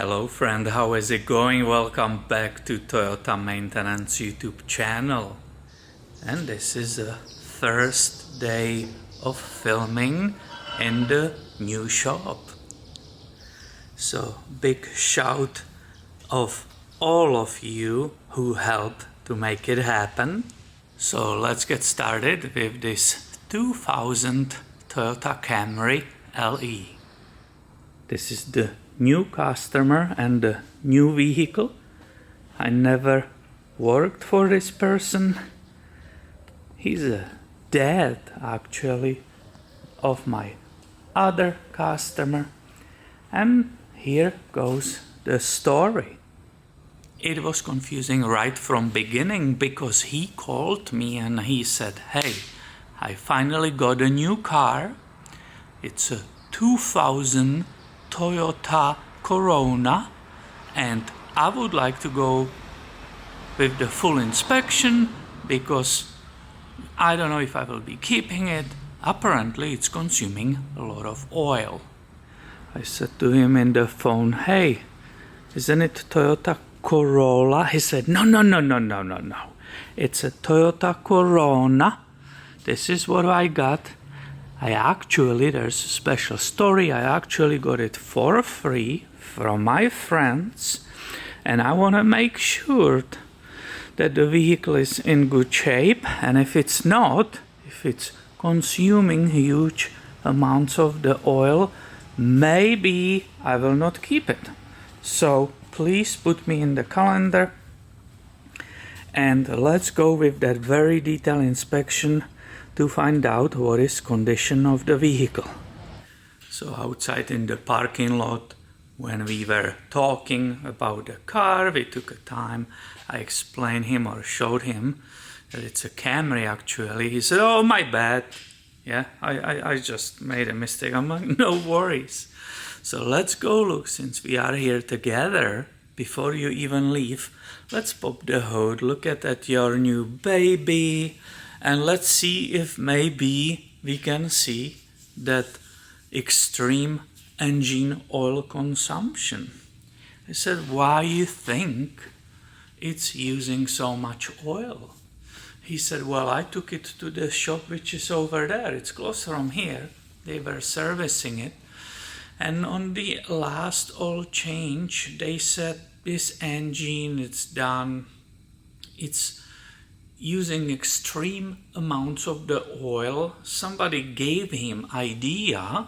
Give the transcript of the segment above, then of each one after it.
Hello friend, how is it going? Welcome back to Toyota Maintenance YouTube channel. And this is the first day of filming in the new shop. So big shout of all of you who helped to make it happen. So let's get started with this 2000 Toyota Camry LE. This is the new customer and the new vehicle. I never worked for this person. He's a dad actually of my other customer. And here goes the story. It was confusing right from beginning because he called me and he said, "Hey, I finally got a new car. It's a 2000 Toyota Corona and I would like to go with the full inspection because I don't know if I will be keeping it. Apparently it's consuming a lot of oil." I said to him in the phone, "Hey, isn't it Toyota Corolla?" He said, No. It's a Toyota Corona. This is what I got. There's a special story. I actually got it for free from my friends, and I want to make sure that the vehicle is in good shape, and if it's not, if it's consuming huge amounts of the oil, maybe I will not keep it. So please put me in the calendar and let's go with that very detailed inspection to find out what is condition of the vehicle. So outside in the parking lot, when we were talking about the car, we took a time. I explained him or showed him that it's a Camry actually. He said, "Oh, my bad. Yeah, I just made a mistake." I'm like, "No worries." So let's go look, since we are here together. Before you even leave, let's pop the hood, look at your new baby, and let's see if maybe we can see that extreme engine oil consumption. I said, "Why you think it's using so much oil?" He said, "Well, I took it to the shop which is over there. It's closer from here. They were servicing it. And on the last oil change, they said this engine, it's done. It's using extreme amounts of the oil." Somebody gave him idea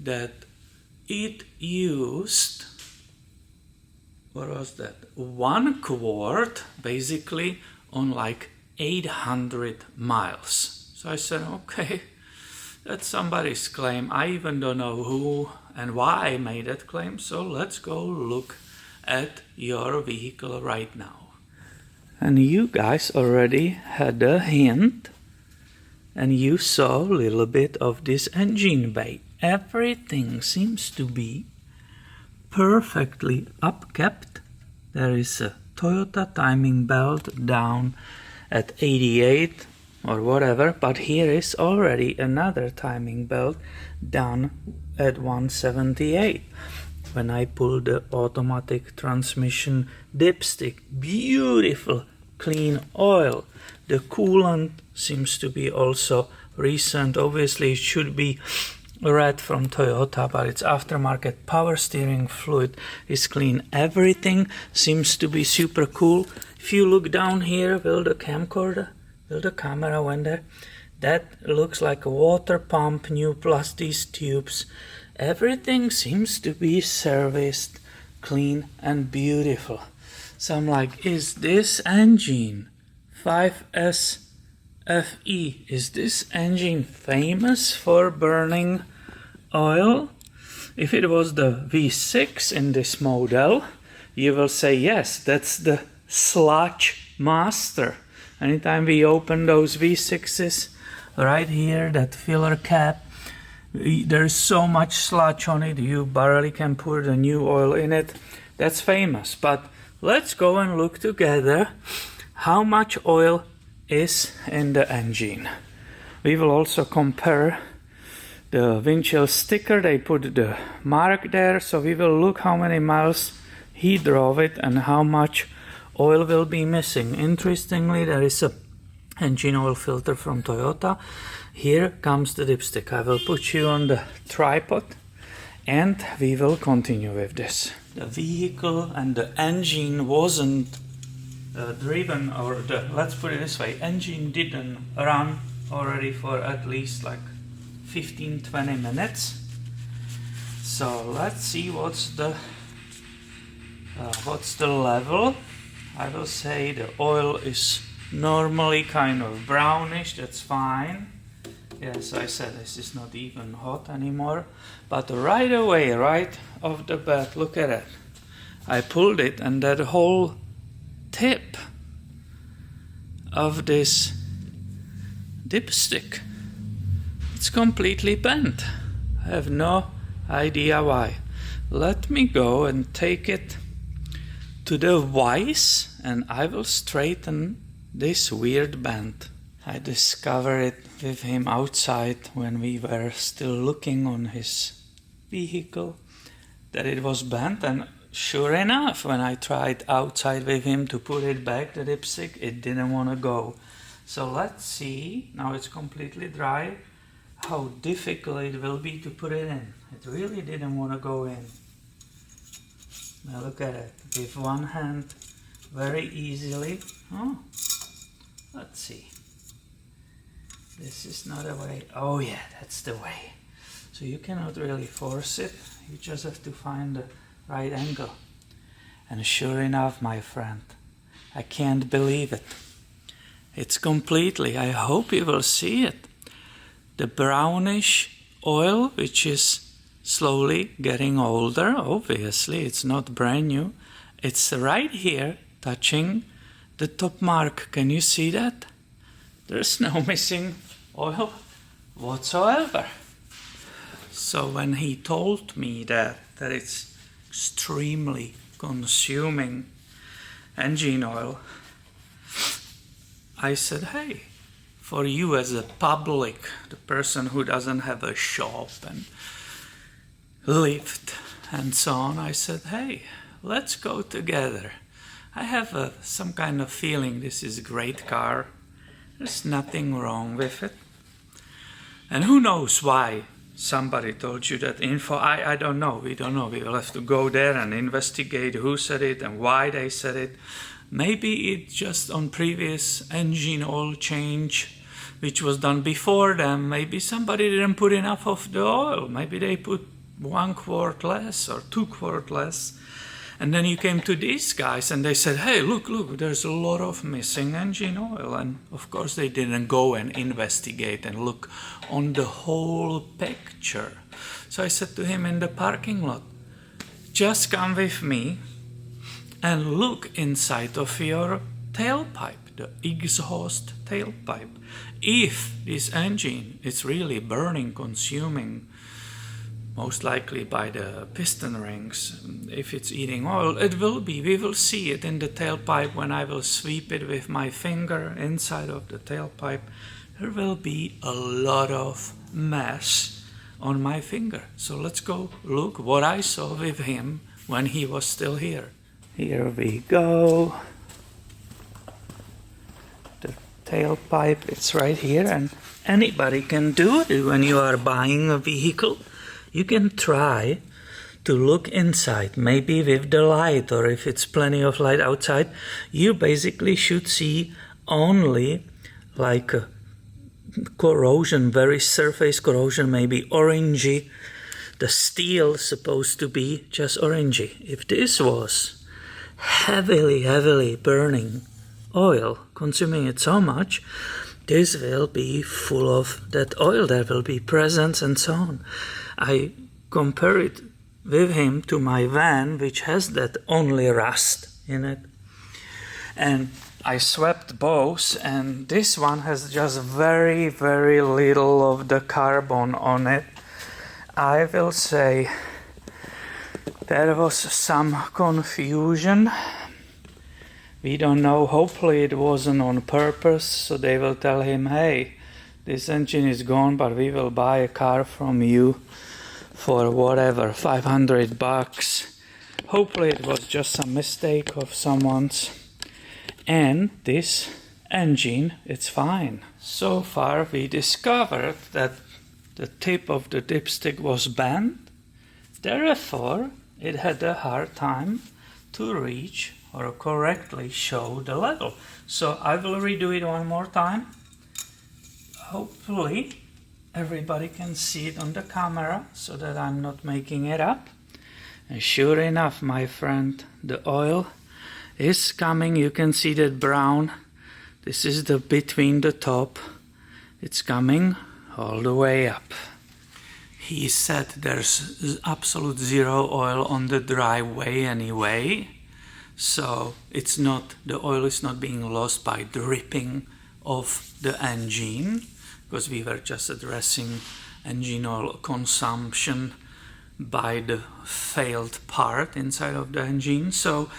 that it used, what was that, 1 quart basically on like 800 miles. So I said, okay, that's somebody's claim. I even don't know who and why made that claim. So let's go look at your vehicle right now. And you guys already had a hint, and you saw a little bit of this engine bay. Everything seems to be perfectly upkept. There is a Toyota timing belt down at 88 or whatever, but here is already another timing belt down at 178. When I pull the automatic transmission dipstick, beautiful clean oil. The coolant seems to be also recent. Obviously it should be red from Toyota, but it's aftermarket. Power steering fluid is clean. Everything seems to be super cool. If you look down here, will the camera went there? That looks like a water pump new plus these tubes. Everything seems to be serviced, clean and beautiful. So I'm like, is this engine 5SFE, is this engine famous for burning oil? If it was the V6 in this model, you will say yes, that's the sludge master. Anytime we open those V6s, right here, that filler cap, there's so much sludge on it, you barely can pour the new oil in it. That's famous. But let's go and look together how much oil is in the engine. We will also compare the windshield sticker. They put the mark there, so we will look how many miles he drove it and how much oil will be missing. Interestingly, there is a engine oil filter from Toyota. Here comes the dipstick. I will put you on the tripod and we will continue with this. The vehicle and the engine wasn't driven, or let's put it this way, engine didn't run already for at least like 15-20 minutes. So let's see what's the level. I will say the oil is normally kind of brownish, that's fine. Yes, I said this is not even hot anymore. But right away, right off the bat, look at it. I pulled it and that whole tip of this dipstick, it's completely bent. I have no idea why. Let me go and take it to the vise and I will straighten this weird bend. I discovered it with him outside when we were still looking on his vehicle, that it was bent, and sure enough, when I tried outside with him to put it back, the dipstick, it didn't want to go. So let's see, now it's completely dry, how difficult it will be to put it in. It really didn't want to go in. Now look at it, with one hand, very easily. Oh, let's see. This is not a way. Oh yeah, that's the way. So you cannot really force it, you just have to find the right angle. And sure enough, my friend, I can't believe it. It's completely, I hope you will see it. The brownish oil, which is slowly getting older, obviously, it's not brand new. It's right here, touching the top mark. Can you see that? There's no missing oil whatsoever. So when he told me that it's extremely consuming engine oil, I said, hey, for you as a public, the person who doesn't have a shop and lift and so on, I said, hey, let's go together. I have some kind of feeling this is a great car. There's nothing wrong with it. And who knows why somebody told you that info. I don't know. We don't know. We will have to go there and investigate who said it and why they said it. Maybe it's just on previous engine oil change, which was done before them. Maybe somebody didn't put enough of the oil. Maybe they put 1 quart less or 2 quart less. And then you came to these guys and they said, hey, look, there's a lot of missing engine oil. And of course they didn't go and investigate and look on the whole picture. So I said to him in the parking lot, just come with me and look inside of your tailpipe, the exhaust tailpipe. If this engine is really burning, consuming, most likely by the piston rings, if it's eating oil, it will be. We will see it in the tailpipe when I will sweep it with my finger inside of the tailpipe. There will be a lot of mess on my finger. So let's go look what I saw with him when he was still here. Here we go. The tailpipe, it's right here, and anybody can do it when you are buying a vehicle. You can try to look inside, maybe with the light, or if it's plenty of light outside, you basically should see only like a corrosion, very surface corrosion, maybe orangey. The steel is supposed to be just orangey. If this was heavily burning oil, consuming it so much, this will be full of that oil. There will be presence and so on. I compare it with him to my van, which has that only rust in it. And I swept both, and this one has just very little of the carbon on it. I will say there was some confusion. We don't know, hopefully it wasn't on purpose, so they will tell him, hey, this engine is gone, but we will buy a car from you for whatever, $500. hopefully it was just some mistake of someone's. And this engine, it's fine. So far we discovered that the tip of the dipstick was bent, therefore it had a hard time to reach or correctly show the level. So I will redo it one more time. Hopefully everybody can see it on the camera so that I'm not making it up. And sure enough, my friend, the oil is coming. You can see that brown. This is the between the top. It's coming all the way up. He said there's absolute zero oil on the driveway anyway. So it's not, the oil is not being lost by dripping of the engine, because we were just addressing engine oil consumption by the failed part inside of the engine. So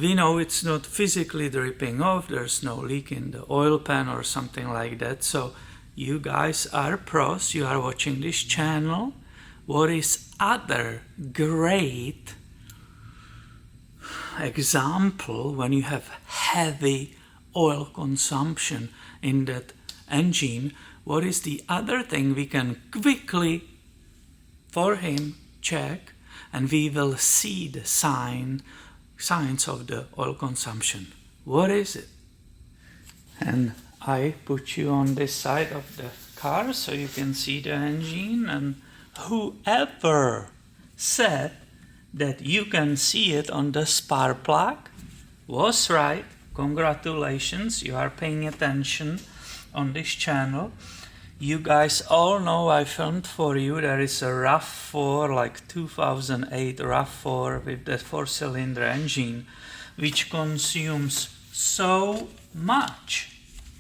we know it's not physically dripping off, there's no leak in the oil pan or something like that. So you guys are pros, you are watching this channel. What is other great example when you have heavy oil consumption in that engine? What is the other thing we can quickly for him check, and we will see the signs of the oil consumption? What is it? And I put you on this side of the car so you can see the engine, and whoever said that you can see it on the spark plug was right. Congratulations, you are paying attention on this channel. You guys all know I filmed for you. There is a RAV4, like 2008 RAV4 with that 4-cylinder engine, which consumes so much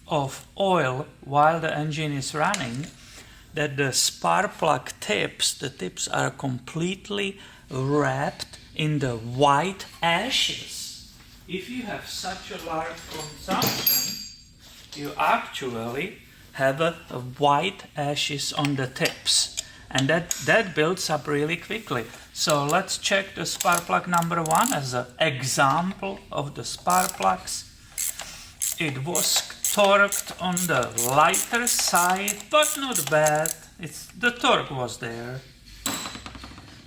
of oil while the engine is running that the spark plug tips, the tips are completely wrapped in the white ashes. If you have such a large consumption, you actually have a white ashes on the tips, and that builds up really quickly. So let's check the spark plug number 1 as an example of the spark plugs. It was torqued on the lighter side, but not bad. The torque was there.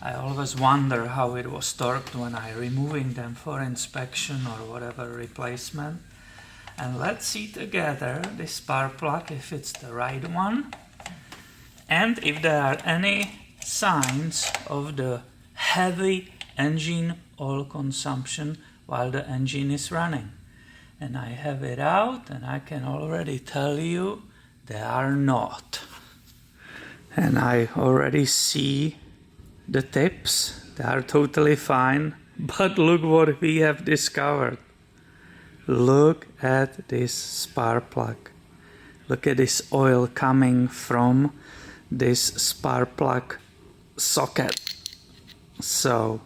I always wonder how it was torqued when I'm removing them for inspection or whatever replacement. And let's see together this spark plug if it's the right one, and if there are any signs of the heavy engine oil consumption while the engine is running. And I have it out, and I can already tell you they are not. And I already see the tips, they are totally fine. But look what we have discovered. Look at this spark plug. Look at this oil coming from this spark plug socket. So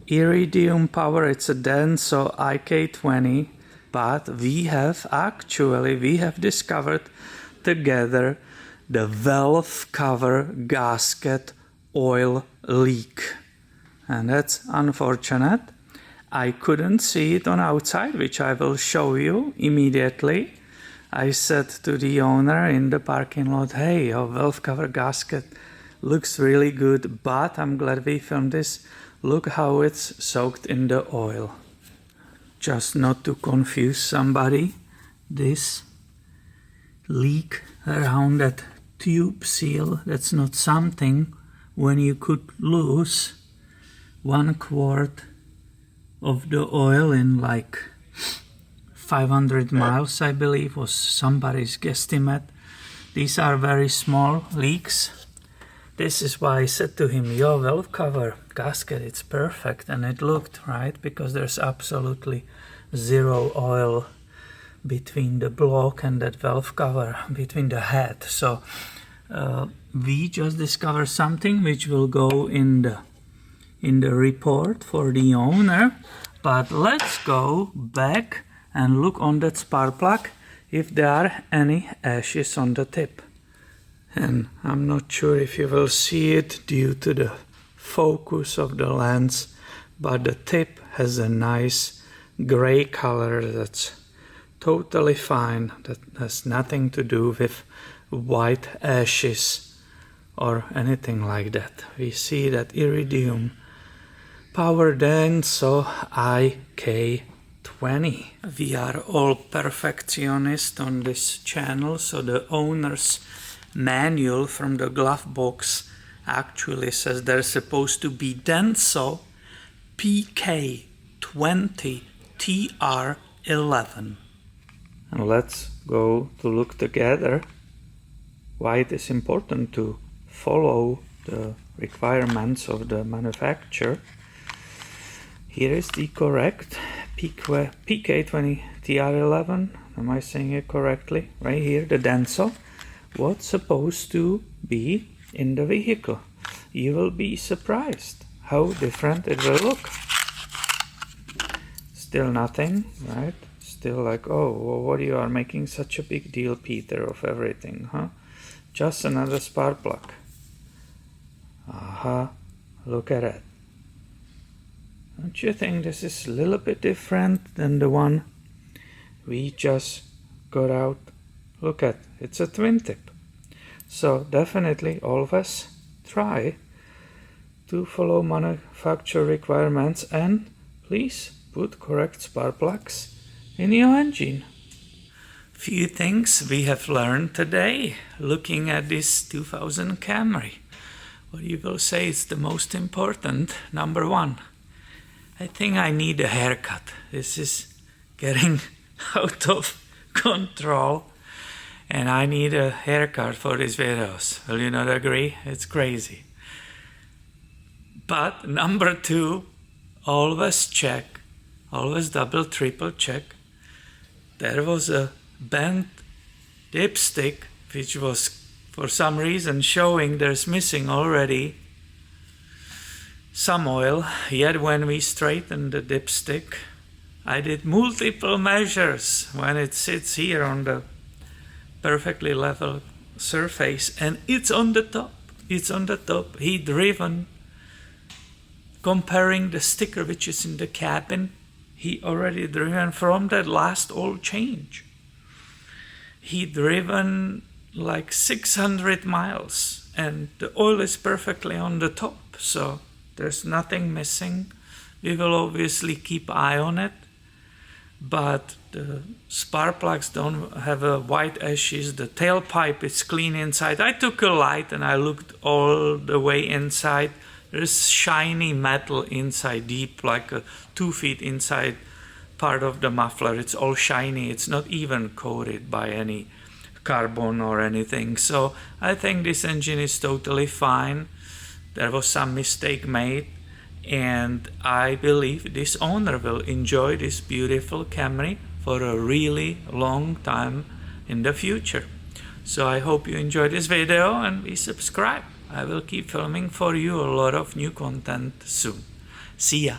iridium power, it's a Denso IK20, but we have discovered together the valve cover gasket oil leak. And that's unfortunate. I couldn't see it on outside, which I will show you immediately. I said to the owner in the parking lot, hey, your valve cover gasket looks really good, but I'm glad we filmed this. Look how it's soaked in the oil. Just not to confuse somebody, this leak around that tube seal, that's not something when you could lose 1 quart of the oil in like 500 miles, I believe, was somebody's guesstimate. These are very small leaks. This is why I said to him, your valve cover gasket, it's perfect. And it looked right, because there's absolutely zero oil between the block and that valve cover, between the head. So we just discovered something which will go in the report for the owner. But let's go back and look on that spark plug if there are any ashes on the tip. And I'm not sure if you will see it due to the focus of the lens, but the tip has a nice gray color that's totally fine. That has nothing to do with white ashes or anything like that. We see that iridium power Denso IK20. We are all perfectionists on this channel, so the owner's manual from the glove box actually says there's supposed to be Denso PK20 TR11. And let's go to look together why it is important to follow the requirements of the manufacturer. Here is the correct PK20 TR11. Am I saying it correctly? Right here, the Denso. What's supposed to be in the vehicle? You will be surprised how different it will look. Still nothing, right? Still like, oh, well, what you are making such a big deal, Peter, of everything, huh? Just another spark plug. Aha, look at it. Don't you think this is a little bit different than the one we just got out? Look at, it's a twin tip. So definitely always try to follow manufacturer requirements and please put correct spark plugs in your engine. Few things we have learned today looking at this 2000 Camry. What you will say is the most important. Number one, I think I need a haircut. This is getting out of control and I need a haircut for these videos. Will you not agree? It's crazy. But number two, always check, always double, triple check. There was a bent dipstick which was for some reason showing there's missing already some oil, yet when we straightened the dipstick, I did multiple measures when it sits here on the perfectly level surface and it's on the top. It's on the top. He driven, comparing the sticker which is in the cabin, he already driven from that last oil change. He driven like 600 miles and the oil is perfectly on the top, so there's nothing missing. We will obviously keep eye on it, but the spark plugs don't have a white ashes. The tailpipe is clean inside. I took a light and I looked all the way inside. There's shiny metal inside, deep, like 2 feet inside part of the muffler. It's all shiny. It's not even coated by any carbon or anything. So I think this engine is totally fine. There was some mistake made and I believe this owner will enjoy this beautiful Camry for a really long time in the future. So I hope you enjoyed this video and please subscribe. I will keep filming for you a lot of new content soon. See ya.